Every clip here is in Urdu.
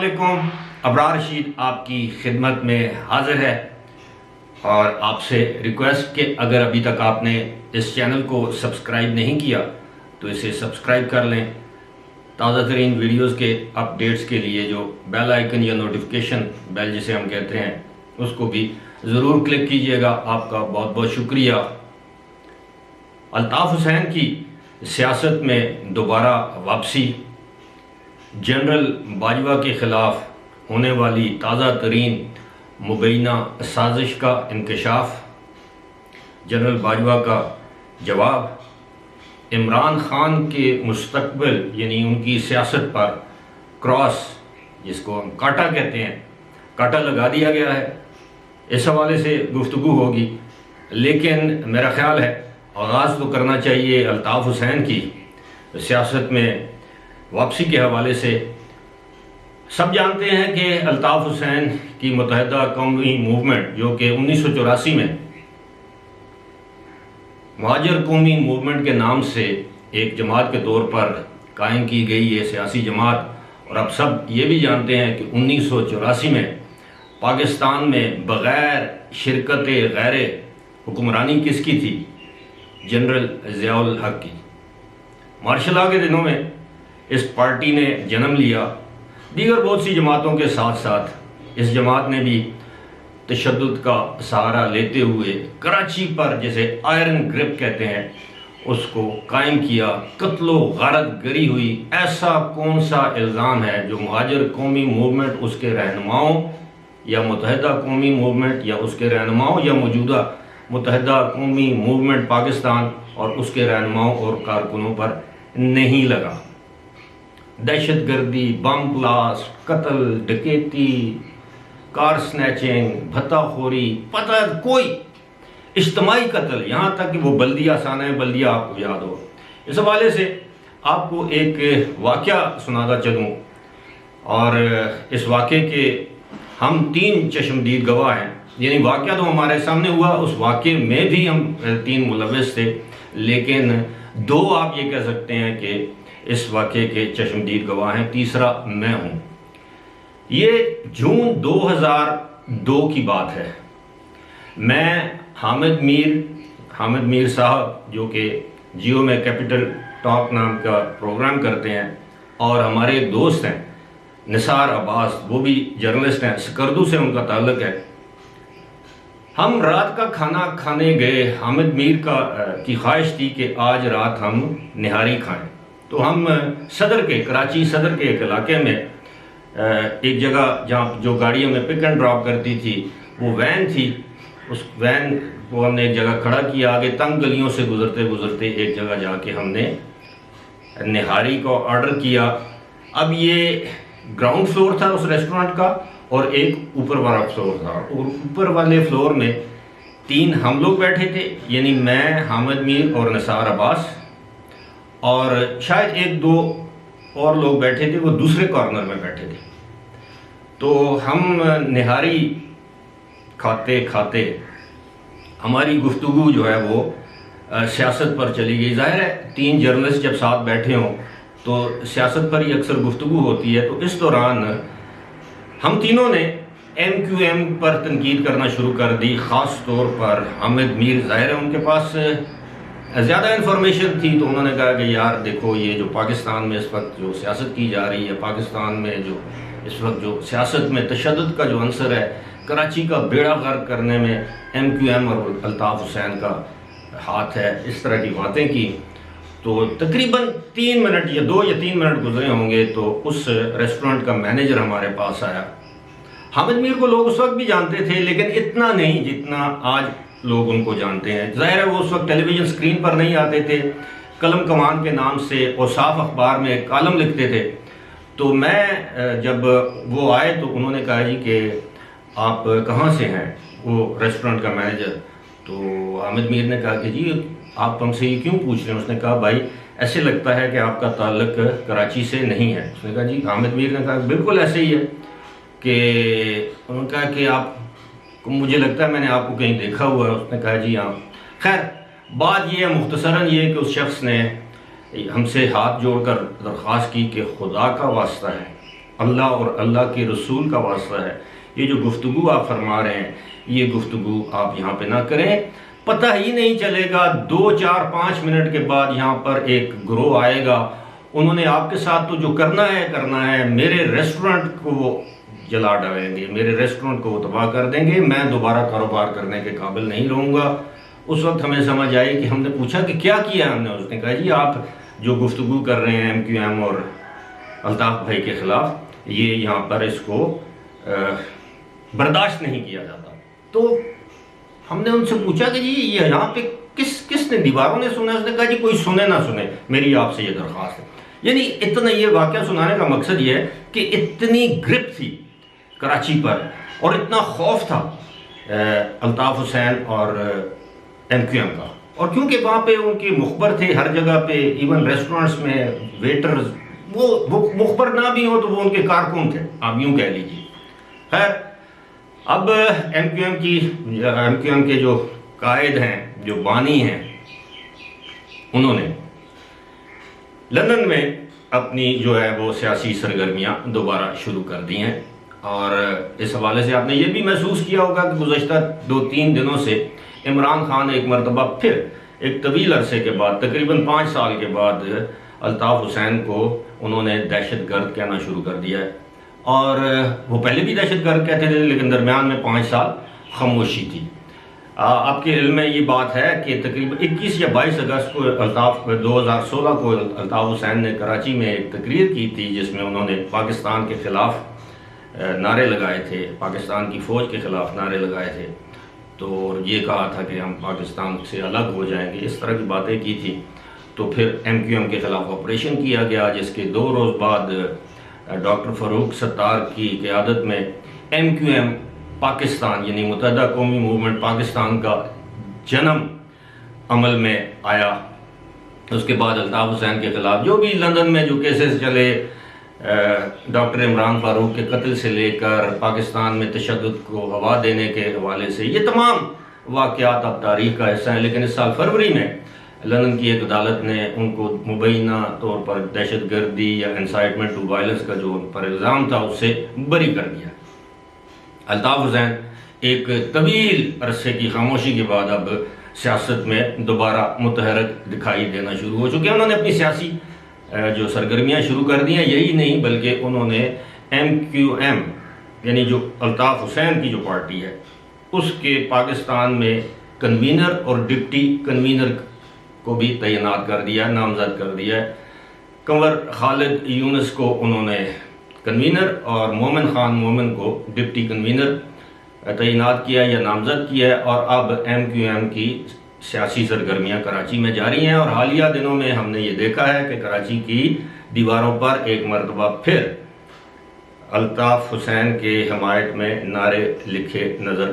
علیکم، ابرار رشید آپ کی خدمت میں حاضر ہے اور آپ سے ریکویسٹ کہ اگر ابھی تک آپ نے اس چینل کو سبسکرائب نہیں کیا تو اسے سبسکرائب کر لیں۔ تازہ ترین ویڈیوز کے اپڈیٹس کے لیے جو بیل آئیکن یا نوٹیفیکیشن بیل جسے ہم کہتے ہیں اس کو بھی ضرور کلک کیجئے گا۔ آپ کا بہت بہت شکریہ۔ الطاف حسین کی سیاست میں دوبارہ واپسی، جنرل باجوہ کے خلاف ہونے والی تازہ ترین مبینہ سازش کا انکشاف، جنرل باجوہ کا جواب، عمران خان کے مستقبل یعنی ان کی سیاست پر کراس جس کو ہم کاٹا کہتے ہیں، کاٹا لگا دیا گیا ہے۔ اس حوالے سے گفتگو ہوگی، لیکن میرا خیال ہے آغاز تو کرنا چاہیے الطاف حسین کی سیاست میں واپسی کے حوالے سے۔ سب جانتے ہیں کہ الطاف حسین کی متحدہ قومی موومنٹ جو کہ 1984 میں مہاجر قومی موومنٹ کے نام سے ایک جماعت کے طور پر قائم کی گئی یہ سیاسی جماعت، اور اب سب یہ بھی جانتے ہیں کہ 1984 میں پاکستان میں بغیر شرکت غیر حکمرانی کس کی تھی؟ جنرل ضیاء الحق کی۔ مارشل لا کے دنوں میں اس پارٹی نے جنم لیا، دیگر بہت سی جماعتوں کے ساتھ ساتھ اس جماعت نے بھی تشدد کا سہارا لیتے ہوئے کراچی پر جسے آئرن گرپ کہتے ہیں اس کو قائم کیا۔ قتل و غارت گری ہوئی۔ ایسا کون سا الزام ہے جو مہاجر قومی موومنٹ اس کے رہنماؤں یا متحدہ قومی موومنٹ یا اس کے رہنماؤں یا موجودہ متحدہ قومی موومنٹ پاکستان اور اس کے رہنماؤں اور کارکنوں پر نہیں لگا؟ دہشت گردی، بم بلاسٹ، قتل، ڈکیتی، کار سنیچنگ، بھتہ خوری، پتہ کوئی اجتماعی قتل، یہاں تک کہ وہ بلدیہ سانہ بلدیہ آپ کو یاد ہو۔ اس حوالے سے آپ کو ایک واقعہ سناتا چلوں، اور اس واقعے کے ہم 3 چشمدید گواہ ہیں، یعنی واقعہ تو ہمارے سامنے ہوا، اس واقعے میں بھی ہم 3 ملوث تھے، لیکن 2 آپ یہ کہہ سکتے ہیں کہ اس واقعے کے چشمدید گواہ ہیں، تیسرا میں ہوں۔ یہ جون 2002 کی بات ہے۔ میں حامد میر صاحب جو کہ جیو میں کیپٹل ٹاک نام کا پروگرام کرتے ہیں، اور ہمارے ایک دوست ہیں نثار عباس، وہ بھی جرنلسٹ ہیں، سکردو سے ان کا تعلق ہے۔ ہم رات کا کھانا کھانے گئے۔ حامد میر کی خواہش تھی کہ آج رات ہم نہاری کھائیں، تو ہم کراچی صدر کے ایک علاقے میں ایک جگہ جہاں جو گاڑی ہمیں پک اینڈ ڈراپ کرتی تھی وہ وین تھی، اس وین کو ہم نے ایک جگہ کھڑا کیا، آگے تنگ گلیوں سے گزرتے گزرتے ایک جگہ جا کے ہم نے نہاری کو آرڈر کیا۔ اب یہ گراؤنڈ فلور تھا اس ریسٹورنٹ کا، اور ایک اوپر والا فلور تھا، اور اوپر والے فلور میں 3 ہم لوگ بیٹھے تھے، یعنی میں، حامد میر اور نثار عباس، اور شاید 1-2 اور لوگ بیٹھے تھے، وہ دوسرے کارنر میں بیٹھے تھے۔ تو ہم نہاری کھاتے کھاتے ہماری گفتگو جو ہے وہ سیاست پر چلی گئی۔ ظاہر ہے 3 جرنلسٹ جب ساتھ بیٹھے ہوں تو سیاست پر ہی اکثر گفتگو ہوتی ہے۔ تو اس دوران ہم تینوں نے MQM پر تنقید کرنا شروع کر دی، خاص طور پر حامد میر۔ ظاہر ہے ان کے پاس زیادہ انفارمیشن تھی، تو انہوں نے کہا کہ یار دیکھو، یہ جو پاکستان میں اس وقت جو سیاست کی جا رہی ہے، پاکستان میں جو اس وقت جو سیاست میں تشدد کا جو عنصر ہے، کراچی کا بیڑا غرق کرنے میں MQM اور الطاف حسین کا ہاتھ ہے، اس طرح کی باتیں کی۔ تو تقریباً 3 منٹ یا 2 یا 3 منٹ گزرے ہوں گے تو اس ریسٹورنٹ کا مینیجر ہمارے پاس آیا۔ حامد میر کو لوگ اس وقت بھی جانتے تھے، لیکن اتنا نہیں جتنا آج لوگ ان کو جانتے ہیں۔ ظاہر ہے وہ اس وقت ٹیلی ویژن سکرین پر نہیں آتے تھے، قلم کمان کے نام سے اوصاف اخبار میں کالم لکھتے تھے۔ تو میں جب وہ آئے تو انہوں نے کہا جی کہ آپ کہاں سے ہیں، وہ ریسٹورنٹ کا مینیجر۔ تو حامد میر نے کہا کہ جی آپ ہم سے یہ کیوں پوچھ رہے ہیں؟ اس نے کہا بھائی ایسے لگتا ہے کہ آپ کا تعلق کراچی سے نہیں ہے۔ اس نے کہا جی، حامد میر نے کہا بالکل ایسے ہی ہے، کہ انہوں نے کہا کہ آپ، مجھے لگتا ہے میں نے آپ کو کہیں دیکھا ہوا ہے۔ اس نے کہا جی ہاں۔ خیر بات یہ ہے مختصراً یہ کہ اس شخص نے ہم سے ہاتھ جوڑ کر درخواست کی کہ خدا کا واسطہ ہے اللہ اور اللہ کے رسول کا واسطہ ہے، یہ جو گفتگو آپ فرما رہے ہیں یہ گفتگو آپ یہاں پہ نہ کریں۔ پتہ ہی نہیں چلے گا 2 4 5 منٹ کے بعد یہاں پر ایک گروہ آئے گا، انہوں نے آپ کے ساتھ تو جو کرنا ہے، میرے ریسٹورنٹ کو وہ جلا ڈالیں گے، میرے ریسٹورنٹ کو وہ تباہ کر دیں گے، میں دوبارہ کاروبار کرنے کے قابل نہیں رہوں گا۔ اس وقت ہمیں سمجھ آئی کہ ہم نے پوچھا کہ کیا کیا ہم نے، اس نے کہا جی آپ جو گفتگو کر رہے ہیں MQM اور الطاف بھائی کے خلاف، یہ یہاں پر اس کو برداشت نہیں کیا جاتا۔ تو ہم نے ان سے پوچھا کہ جی یہ یہاں پہ کس نے، دیواروں نے سنا؟ اس نے کہا جی کوئی سنے نہ سنے، میری آپ سے یہ درخواست ہے۔ یعنی اتنا، یہ واقعہ سنانے کا مقصد یہ ہے کہ اتنی گرپ تھی کراچی پر اور اتنا خوف تھا الطاف حسین اور MQM کا، اور کیونکہ وہاں پہ ان کے مخبر تھے ہر جگہ پہ، ایون ریسٹورنٹس میں ویٹرز، وہ مخبر نہ بھی ہوں تو وہ ان کے کارکن تھے، آپ یوں کہہ لیجیے۔ خیر، اب MQM کے جو قائد ہیں، جو بانی ہیں، انہوں نے لندن میں اپنی جو ہے وہ سیاسی سرگرمیاں دوبارہ شروع کر دی ہیں، اور اس حوالے سے آپ نے یہ بھی محسوس کیا ہوگا کہ گزشتہ 2-3 دنوں سے عمران خان ایک مرتبہ پھر ایک طویل عرصے کے بعد، تقریباً 5 سال کے بعد، الطاف حسین کو انہوں نے دہشت گرد کہنا شروع کر دیا ہے۔ اور وہ پہلے بھی دہشت گرد کہتے تھے، لیکن درمیان میں 5 سال خاموشی تھی۔ آپ کے علم میں یہ بات ہے کہ تقریباً 21 یا 22 اگست کو 2016 کو الطاف حسین نے کراچی میں ایک تقریر کی تھی، جس میں انہوں نے پاکستان کے خلاف نعرے لگائے تھے، پاکستان کی فوج کے خلاف نعرے لگائے تھے، تو یہ کہا تھا کہ ہم پاکستان سے الگ ہو جائیں گے، اس طرح کی باتیں کی تھی۔ تو پھر MQM کے خلاف آپریشن کیا گیا، جس کے 2 روز بعد ڈاکٹر فاروق ستار کی قیادت میں MQM پاکستان یعنی متحدہ قومی موومنٹ پاکستان کا جنم عمل میں آیا۔ اس کے بعد الطاف حسین کے خلاف جو بھی لندن میں جو کیسز چلے، ڈاکٹر عمران فاروق کے قتل سے لے کر پاکستان میں تشدد کو ہوا دینے کے حوالے سے، یہ تمام واقعات اب تاریخ کا حصہ ہیں۔ لیکن اس سال فروری میں لندن کی ایک عدالت نے ان کو مبینہ طور پر دہشت گردی یا انسائٹمنٹ ٹو وائلنس کا جو ان پر الزام تھا اس سے بری کر دیا۔ الطاف حسین ایک طویل عرصے کی خاموشی کے بعد اب سیاست میں دوبارہ متحرک دکھائی دینا شروع ہو چکے ہیں۔ انہوں نے اپنی سیاسی جو سرگرمیاں شروع کر دی ہیں، یہی نہیں بلکہ انہوں نے MQM یعنی جو الطاف حسین کی جو پارٹی ہے اس کے پاکستان میں کنوینر اور ڈپٹی کنوینر کو بھی تعینات کر دیا، نامزد کر دیا ہے۔ کنور خالد یونس کو انہوں نے کنوینر اور مومن خان مومن کو ڈپٹی کنوینر تعینات کیا یا نامزد کیا ہے، اور اب MQM کی سیاسی سرگرمیاں کراچی میں جاری ہیں۔ اور حالیہ دنوں میں ہم نے یہ دیکھا ہے کہ کراچی کی دیواروں پر ایک مرتبہ پھر الطاف حسین کے حمایت میں نعرے لکھے نظر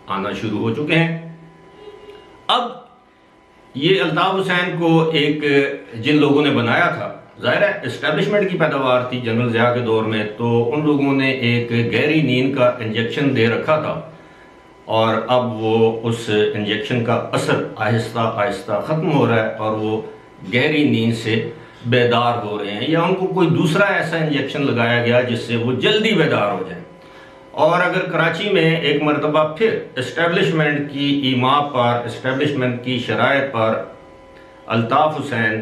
آنا شروع ہو چکے ہیں۔ اب یہ الطاف حسین کو ایک جن لوگوں نے بنایا تھا، ظاہر ہے اسٹیبلشمنٹ کی پیداوار تھی جنرل ضیاء کے دور میں، تو ان لوگوں نے ایک گہری نیند کا انجیکشن دے رکھا تھا، اور اب وہ اس انجیکشن کا اثر آہستہ آہستہ ختم ہو رہا ہے اور وہ گہری نیند سے بیدار ہو رہے ہیں، یا ان کو کوئی دوسرا ایسا انجیکشن لگایا گیا جس سے وہ جلدی بیدار ہو جائیں۔ اور اگر کراچی میں ایک مرتبہ پھر اسٹیبلشمنٹ کی ایما پر، اسٹیبلشمنٹ کی شرائط پر الطاف حسین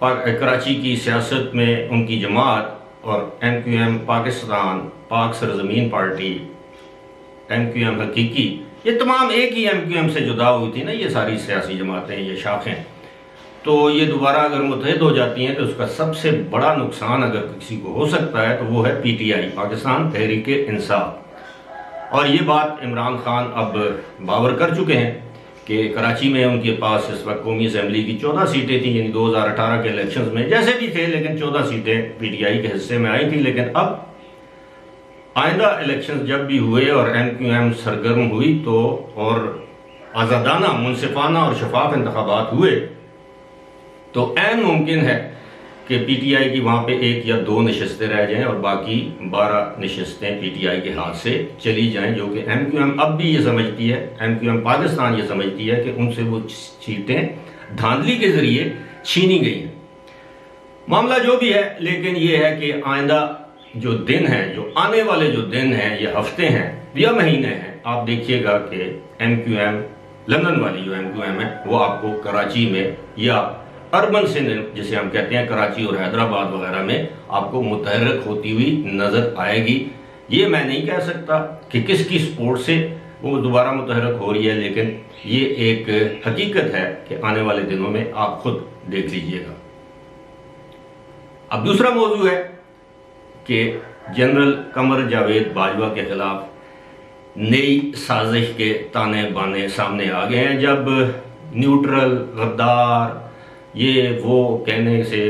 کراچی کی سیاست میں ان کی جماعت اور MQM پاکستان، پاک سرزمین پارٹی، MQM حقیقی، یہ تمام ایک ہی MQM سے جدا ہوئی تھی نا، یہ ساری سیاسی جماعتیں، یہ شاخیں، تو یہ دوبارہ اگر متحد ہو جاتی ہیں تو اس کا سب سے بڑا نقصان اگر کسی کو ہو سکتا ہے تو وہ ہے PTI، پاکستان تحریک انصاف۔ اور یہ بات عمران خان اب باور کر چکے ہیں کہ کراچی میں ان کے پاس اس وقت قومی اسمبلی کی 14 سیٹیں تھیں، یعنی 2018 کے الیکشنز میں جیسے بھی تھے، لیکن 14 سیٹیں PTI کے حصے میں آئی تھیں۔ لیکن اب آئندہ الیکشنز جب بھی ہوئے اور MQM سرگرم ہوئی تو، اور آزادانہ، منصفانہ اور شفاف انتخابات ہوئے، تو عین ممکن ہے کہ PTI کی وہاں پہ 1 یا 2 نشستیں رہ جائیں اور باقی 12 نشستیں PTI کے ہاتھ سے چلی جائیں، جو کہ MQM اب بھی یہ سمجھتی ہے، MQM پاکستان یہ سمجھتی ہے کہ ان سے وہ سیٹیں دھاندلی کے ذریعے چھینی گئی ہیں۔ معاملہ جو بھی ہے، لیکن یہ ہے کہ آئندہ جو دن ہیں، جو آنے والے جو دن ہیں، یہ ہفتے ہیں یا مہینے ہیں، آپ دیکھیے گا کہ MQM لندن والی جو MQM ہے وہ آپ کو کراچی میں یا اربن سندھ جسے ہم کہتے ہیں کراچی اور حیدرآباد وغیرہ میں آپ کو متحرک ہوتی ہوئی نظر آئے گی۔ یہ میں نہیں کہہ سکتا کہ کس کی سپورٹ سے وہ دوبارہ متحرک ہو رہی ہے، لیکن یہ ایک حقیقت ہے کہ آنے والے دنوں میں آپ خود دیکھ لیجئے گا۔ اب دوسرا موضوع ہے کہ جنرل قمر جاوید باجوہ کے خلاف نئی سازش کے تانے بانے سامنے آ گئے ہیں۔ جب نیوٹرل، غدار، یہ وہ کہنے سے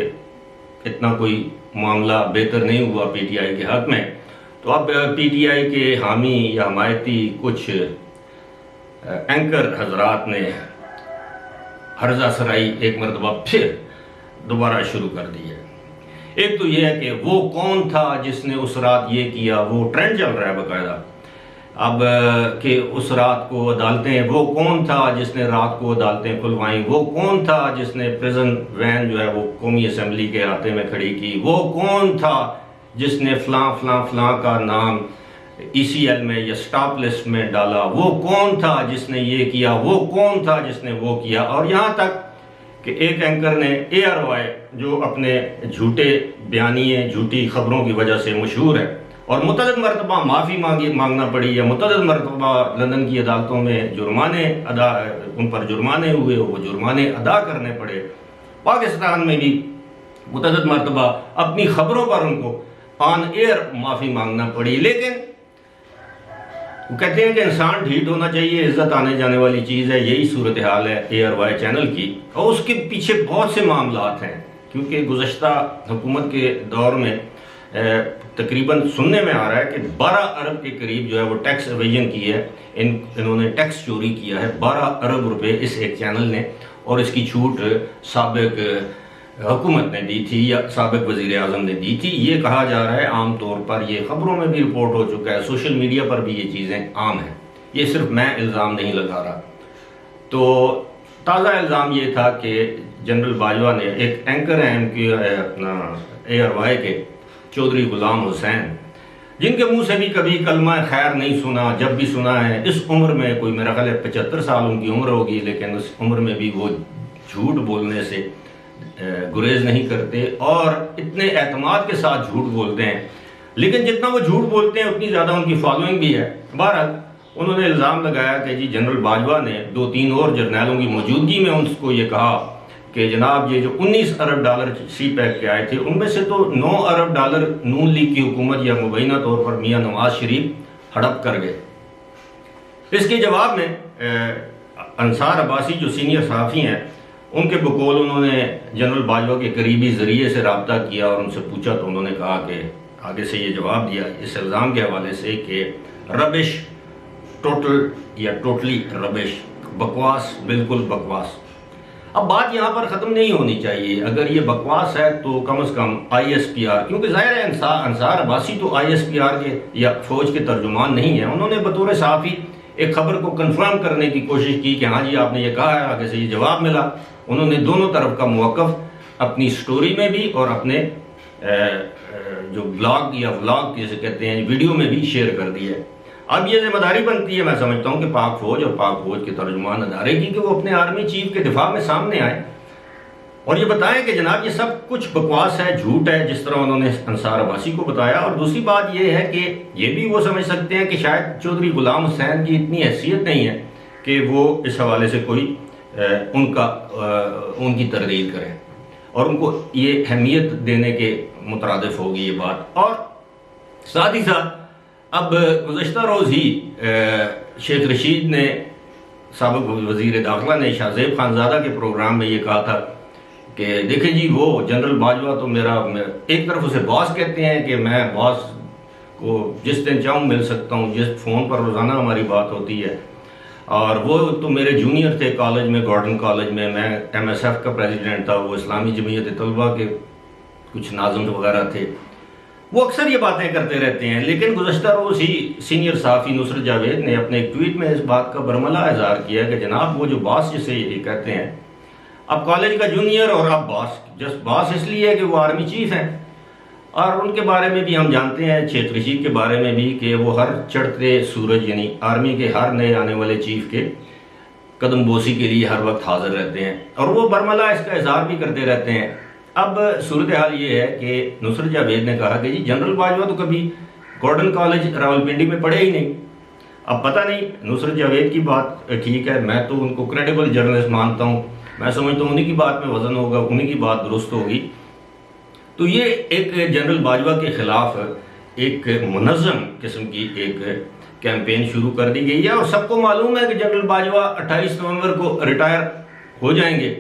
اتنا کوئی معاملہ بہتر نہیں ہوا PTI کے حق میں، تو اب PTI کے حامی یا حمایتی کچھ اینکر حضرات نے ہرزہ سرائی ایک مرتبہ پھر دوبارہ شروع کر دی ہے۔ ایک تو یہ ہے کہ وہ کون تھا جس نے اس رات یہ کیا، وہ ٹرینڈ چل رہا ہے باقاعدہ اب کہ اس رات کو عدالتیں، وہ کون تھا جس نے رات کو عدالتیں کھلوائیں، وہ کون تھا جس نے پریزن وین جو ہے وہ قومی اسمبلی کے احاطے میں کھڑی کی، وہ کون تھا جس نے فلاں فلاں فلاں کا نام ECL میں یا سٹاپ لسٹ میں ڈالا، وہ کون تھا جس نے یہ کیا، وہ کون تھا جس نے وہ کیا۔ اور یہاں تک کہ ایک اینکر نے ARY جو اپنے جھوٹے بیانیے، جھوٹی خبروں کی وجہ سے مشہور ہے اور متعدد مرتبہ معافی مانگنا پڑی یا متعدد مرتبہ لندن کی عدالتوں میں ان پر جرمانے ہوئے، وہ جرمانے ادا کرنے پڑے، پاکستان میں بھی متعدد مرتبہ اپنی خبروں پر ان کو آن ایئر معافی مانگنا پڑی۔ لیکن وہ کہتے ہیں کہ انسان ڈھیٹ ہونا چاہیے، عزت آنے جانے والی چیز ہے، یہی صورتحال ہے ARY چینل کی، اور اس کے پیچھے بہت سے معاملات ہیں، کیونکہ گزشتہ حکومت کے دور میں تقریباً سننے میں آ رہا ہے کہ 12 ارب کے قریب جو ہے وہ ٹیکس ایویژن کی ہے، انہوں نے ٹیکس چوری کیا ہے 12 ارب روپے اس ایک چینل نے، اور اس کی چھوٹ سابق حکومت نے دی تھی یا سابق وزیر اعظم نے دی تھی۔ یہ کہا جا رہا ہے، عام طور پر یہ خبروں میں بھی رپورٹ ہو چکا ہے، سوشل میڈیا پر بھی یہ چیزیں عام ہیں، یہ صرف میں الزام نہیں لگا رہا۔ تو تازہ الزام یہ تھا کہ جنرل باجوہ نے ایک اینکر ہیں اپنا ARY کے، چودھری غلام حسین، جن کے منہ سے بھی کبھی کلمہ خیر نہیں سنا، جب بھی سنا ہے اس عمر میں، کوئی میرا خیال ہے 75 سال ان کی عمر ہوگی، لیکن اس عمر میں بھی وہ جھوٹ بولنے سے گریز نہیں کرتے اور اتنے اعتماد کے ساتھ جھوٹ بولتے ہیں، لیکن جتنا وہ جھوٹ بولتے ہیں اتنی زیادہ ان کی فالوئنگ بھی ہے۔ بہرحال انہوں نے الزام لگایا کہ جی جنرل باجوہ نے 2-3 اور جرنیلوں کی موجودگی میں ان کو یہ کہا کہ جناب یہ جو 19 ارب ڈالر سی پیک کے آئے تھے، ان میں سے تو 9 ارب ڈالر نون لیگ کی حکومت یا مبینہ طور پر میاں نواز شریف ہڑپ کر گئے۔ اس کے جواب میں انصار عباسی جو سینئر صحافی ہیں، ان کے بقول انہوں نے جنرل باجوہ کے قریبی ذریعے سے رابطہ کیا اور ان سے پوچھا، تو انہوں نے کہا کہ آگے سے یہ جواب دیا اس الزام کے حوالے سے کہ ربش، ٹوٹل یا ٹوٹلی ربش، بکواس، بالکل بکواس۔ اب بات یہاں پر ختم نہیں ہونی چاہیے، اگر یہ بکواس ہے تو کم از کم ISPR، کیونکہ ظاہر ہے انصار عباسی تو ISPR کے یا فوج کے ترجمان نہیں ہیں، انہوں نے بطور صحافی ایک خبر کو کنفرم کرنے کی کوشش کی کہ ہاں جی آپ نے یہ کہا ہے، آگے سے یہ جواب ملا۔ انہوں نے دونوں طرف کا موقف اپنی سٹوری میں بھی اور اپنے جو بلاگ یا ولاگ جسے کہتے ہیں ویڈیو میں بھی شیئر کر دی ہے۔ اب یہ ذمہ داری بنتی ہے، میں سمجھتا ہوں کہ پاک فوج اور پاک فوج کے ترجمان ادارے کی، کہ وہ اپنے آرمی چیف کے دفاع میں سامنے آئے اور یہ بتائیں کہ جناب یہ سب کچھ بکواس ہے، جھوٹ ہے، جس طرح انہوں نے انصار عباسی کو بتایا۔ اور دوسری بات یہ ہے کہ یہ بھی وہ سمجھ سکتے ہیں کہ شاید چودھری غلام حسین کی اتنی حیثیت نہیں ہے کہ وہ اس حوالے سے کوئی ان کی تردید کریں اور ان کو یہ اہمیت دینے کے مترادف ہوگی یہ بات۔ اور ساتھ ہی ساتھ اب گزشتہ روز ہی شیخ رشید نے، سابق وزیر داخلہ نے شاہ زیب خانزادہ کے پروگرام میں یہ کہا تھا کہ دیکھیں جی وہ جنرل باجوہ تو میرا، ایک طرف اسے باس کہتے ہیں کہ میں باس کو جس دن چاہوں مل سکتا ہوں، جس فون پر روزانہ ہماری بات ہوتی ہے، اور وہ تو میرے جونیئر تھے کالج میں، گارڈن کالج میں MSF کا پریزیڈنٹ تھا، وہ اسلامی جمعیت طلبہ کے کچھ ناظم وغیرہ تھے، وہ اکثر یہ باتیں کرتے رہتے ہیں۔ لیکن گزشتہ روز ہی سینئر صحافی نصرت جاوید نے اپنے ایک ٹویٹ میں اس بات کا برملا اظہار کیا کہ جناب وہ جو باس جسے یہ کہتے ہیں، اب کالج کا جونیئر اور اب باس، جس باس اس لیے ہے کہ وہ آرمی چیف ہیں، اور ان کے بارے میں بھی ہم جانتے ہیں، شیخ رشید کے بارے میں بھی، کہ وہ ہر چڑھتے سورج یعنی آرمی کے ہر نئے آنے والے چیف کے قدم بوسی کے لیے ہر وقت حاضر رہتے ہیں، اور وہ برملا اس کا اظہار بھی کرتے رہتے ہیں۔ اب صورتحال یہ ہے کہ نصرت جاوید نے کہا کہ جی جنرل باجوہ تو کبھی گورڈن کالج راولپنڈی میں پڑھے ہی نہیں۔ اب پتہ نہیں، نصرت جاوید کی بات ٹھیک ہے، میں تو ان کو کریڈیبل جرنلسٹ مانتا ہوں، میں سمجھتا ہوں انہی کی بات میں وزن ہوگا، انہی کی بات درست ہوگی۔ تو یہ ایک جنرل باجوہ کے خلاف ایک منظم قسم کی ایک کیمپین شروع کر دی گئی ہے، اور سب کو معلوم ہے کہ جنرل باجوہ 28 نومبر کو ریٹائر ہو جائیں گے،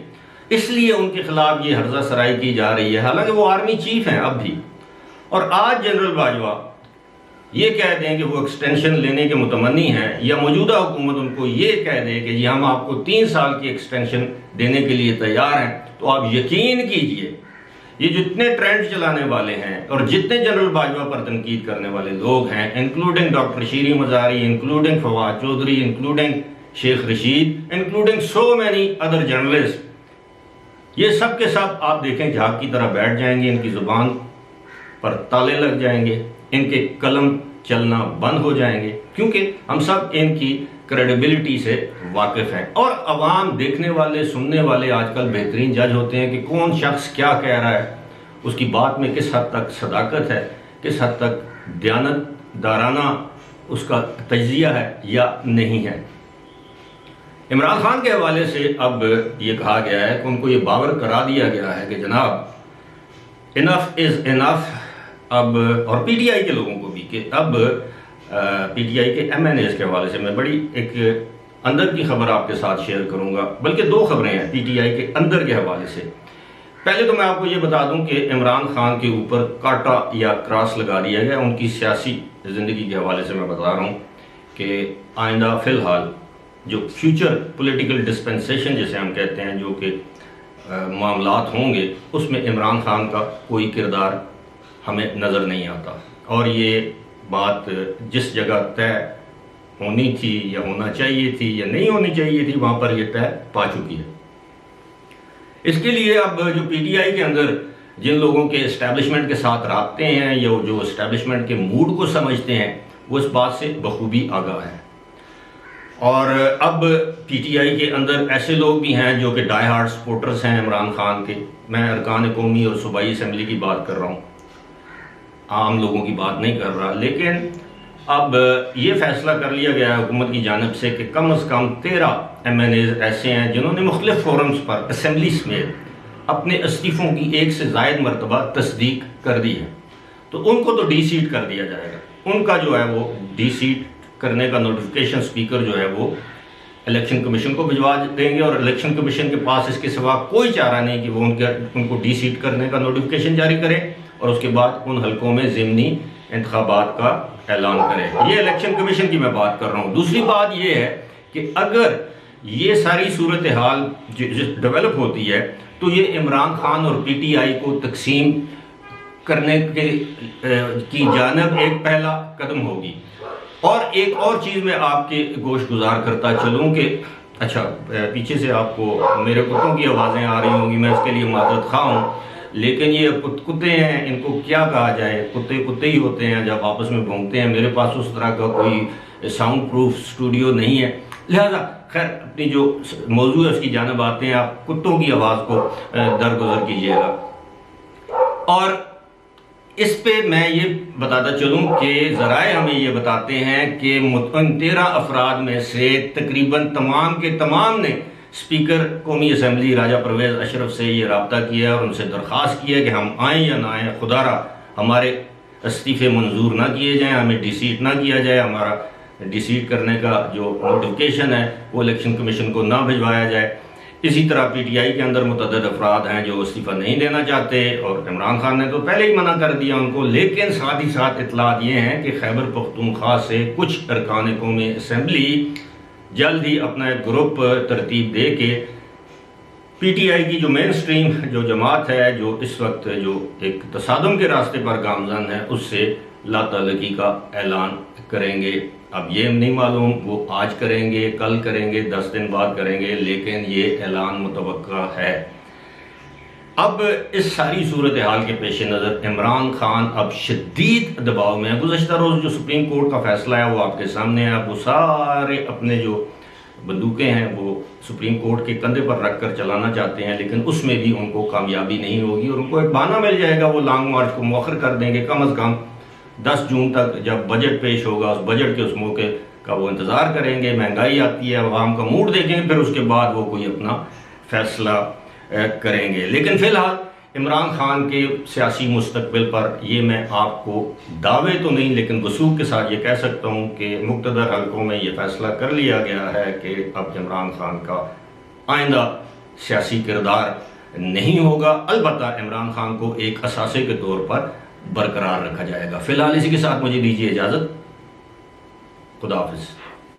اس لیے ان کے خلاف یہ ہرزہ سرائی کی جا رہی ہے، حالانکہ وہ آرمی چیف ہیں اب بھی۔ اور آج جنرل باجوہ یہ کہہ دیں کہ وہ ایکسٹینشن لینے کے متمنی ہیں، یا موجودہ حکومت ان کو یہ کہہ دے کہ جی ہم آپ کو 3 سال کی ایکسٹینشن دینے کے لیے تیار ہیں، تو آپ یقین کیجئے یہ جتنے ٹرینڈ چلانے والے ہیں اور جتنے جنرل باجوہ پر تنقید کرنے والے لوگ ہیں، including doctor Shireen Mazari, including Fawad Chaudhry, including Sheikh Rashid, including so many other journalist, یہ سب کے سب آپ دیکھیں جھاگ کی طرح بیٹھ جائیں گے، ان کی زبان پر تالے لگ جائیں گے، ان کے قلم چلنا بند ہو جائیں گے، کیونکہ ہم سب ان کی کریڈیبلٹی سے واقف ہیں۔ اور عوام، دیکھنے والے، سننے والے آج کل بہترین جج ہوتے ہیں کہ کون شخص کیا کہہ رہا ہے، اس کی بات میں کس حد تک صداقت ہے، کس حد تک دیانت دارانہ اس کا تجزیہ ہے یا نہیں ہے۔ عمران خان کے حوالے سے اب یہ کہا گیا ہے کہ ان کو یہ باور کرا دیا گیا ہے کہ جناب انف از انف، اب، اور پی ٹی آئی کے لوگوں کو بھی، کہ اب پی ٹی آئی کے ایم این ایز کے حوالے سے میں بڑی ایک اندر کی خبر آپ کے ساتھ شیئر کروں گا، بلکہ 2 خبریں ہیں پی ٹی آئی کے اندر کے حوالے سے۔ پہلے تو میں آپ کو یہ بتا دوں کہ عمران خان کے اوپر کاٹا یا کراس لگا دیا گیا، ان کی سیاسی زندگی کے حوالے سے میں بتا رہا ہوں کہ آئندہ فی الحال جو فیوچر پولیٹیکل ڈسپنسیشن جسے ہم کہتے ہیں، جو کہ معاملات ہوں گے، اس میں عمران خان کا کوئی کردار ہمیں نظر نہیں آتا، اور یہ بات جس جگہ طے ہونی تھی یا ہونا چاہیے تھی یا نہیں ہونی چاہیے تھی، وہاں پر یہ طے پا چکی ہے۔ اس کے لیے اب جو پی ٹی آئی کے اندر جن لوگوں کے اسٹیبلشمنٹ کے ساتھ رابطے ہیں یا جو اسٹیبلشمنٹ کے موڈ کو سمجھتے ہیں، وہ اس بات سے بخوبی آگاہ ہیں۔ اور اب پی ٹی آئی کے اندر ایسے لوگ بھی ہیں جو کہ ڈائی ہارڈ سپورٹرز ہیں عمران خان کے، میں ارکان قومی اور صوبائی اسمبلی کی بات کر رہا ہوں، عام لوگوں کی بات نہیں کر رہا، لیکن اب یہ فیصلہ کر لیا گیا ہے حکومت کی جانب سے کہ کم از کم 13 ایم این ایز ایسے ہیں جنہوں نے مختلف فورمز پر اسمبلی سمیت اپنے استعفوں کی 1 سے زائد مرتبہ تصدیق کر دی ہے، تو ان کو تو ڈی سیٹ کر دیا جائے گا۔ ان کا جو ہے وہ ڈی سیٹ کرنے کا نوٹیفیکیشن اسپیکر جو ہے وہ الیکشن کمیشن کو بھجوا دیں گے، اور الیکشن کمیشن کے پاس اس کے سوا کوئی چارہ نہیں کہ وہ ان کو ڈی سیٹ کرنے کا نوٹیفیکیشن جاری کرے، اور اس کے بعد ان حلقوں میں ضمنی انتخابات کا اعلان کرے۔ یہ الیکشن کمیشن کی میں بات کر رہا ہوں۔ دوسری بات یہ ہے کہ اگر یہ ساری صورتحال ڈیولپ ہوتی ہے تو یہ عمران خان اور پی ٹی آئی کو تقسیم کرنے کی جانب ایک پہلا قدم ہوگی۔ اور ایک اور چیز میں آپ کے گوش گزار کرتا چلوں کہ اچھا، پیچھے سے آپ کو میرے کتوں کی آوازیں آ رہی ہوں گی، میں اس کے لیے معذرت خواہ ہوں، لیکن یہ کتے ہیں، ان کو کیا کہا جائے، کتے ہی ہوتے ہیں جب آپس میں بھونکتے ہیں۔ میرے پاس اس طرح کا کوئی ساؤنڈ پروف اسٹوڈیو نہیں ہے، لہذا خیر اپنی جو موضوع ہے اس کی جانب آتے ہیں، آپ کتوں کی آواز کو درگزر کیجیے گا۔ اور اس پہ میں یہ بتاتا چلوں کہ ذرائع ہمیں یہ بتاتے ہیں کہ ان 13 افراد میں سے تقریباً تمام کے تمام نے اسپیکر قومی اسمبلی راجہ پرویز اشرف سے یہ رابطہ کیا اور ان سے درخواست کیا کہ ہم آئیں یا نہ آئیں، خدا را ہمارے استعفے منظور نہ کیے جائیں، ہمیں ڈی سیٹ نہ کیا جائے، ہمارا ڈی سیٹ کرنے کا جو نوٹیفیکیشن ہے وہ الیکشن کمیشن کو نہ بھجوایا جائے۔ اسی طرح پی ٹی آئی کے اندر متعدد افراد ہیں جو استعفیٰ نہیں دینا چاہتے، اور عمران خان نے تو پہلے ہی منع کر دیا ان کو، لیکن ساتھ ہی ساتھ اطلاعات یہ ہیں کہ خیبر پختونخوا سے کچھ ارکان قومی اسمبلی جلد ہی اپنا ایک گروپ ترتیب دے کے پی ٹی آئی کی جو مین سٹریم جو جماعت ہے، جو اس وقت جو ایک تصادم کے راستے پر گامزن ہے، اس سے لا تعلقی کا اعلان کریں گے۔ اب یہ نہیں معلوم وہ آج کریں گے، کل کریں گے، 10 دن بعد کریں گے، لیکن یہ اعلان متوقع ہے۔ اب اس ساری صورتحال کے پیش نظر عمران خان اب شدید دباؤ میں ہے۔ گزشتہ روز جو سپریم کورٹ کا فیصلہ ہے وہ آپ کے سامنے ہے، اب وہ سارے اپنے جو بندوقیں ہیں وہ سپریم کورٹ کے کندھے پر رکھ کر چلانا چاہتے ہیں، لیکن اس میں بھی ان کو کامیابی نہیں ہوگی اور ان کو ایک بہانہ مل جائے گا، وہ لانگ مارچ کو مؤخر کر دیں گے۔ کم از کم 10 جون تک جب بجٹ پیش ہوگا، اس بجٹ کے اس موقع کا وہ انتظار کریں گے، مہنگائی آتی ہے، عوام کا موڈ دیکھیں گے، پھر اس کے بعد وہ کوئی اپنا فیصلہ کریں گے۔ لیکن فی الحال عمران خان کے سیاسی مستقبل پر یہ میں آپ کو دعوے تو نہیں لیکن وثوق کے ساتھ یہ کہہ سکتا ہوں کہ مقتدر حلقوں میں یہ فیصلہ کر لیا گیا ہے کہ اب عمران خان کا آئندہ سیاسی کردار نہیں ہوگا، البتہ عمران خان کو ایک اثاثے کے طور پر برقرار رکھا جائے گا۔ فی الحال اسی کے ساتھ مجھے دیجیے اجازت، خدا حافظ۔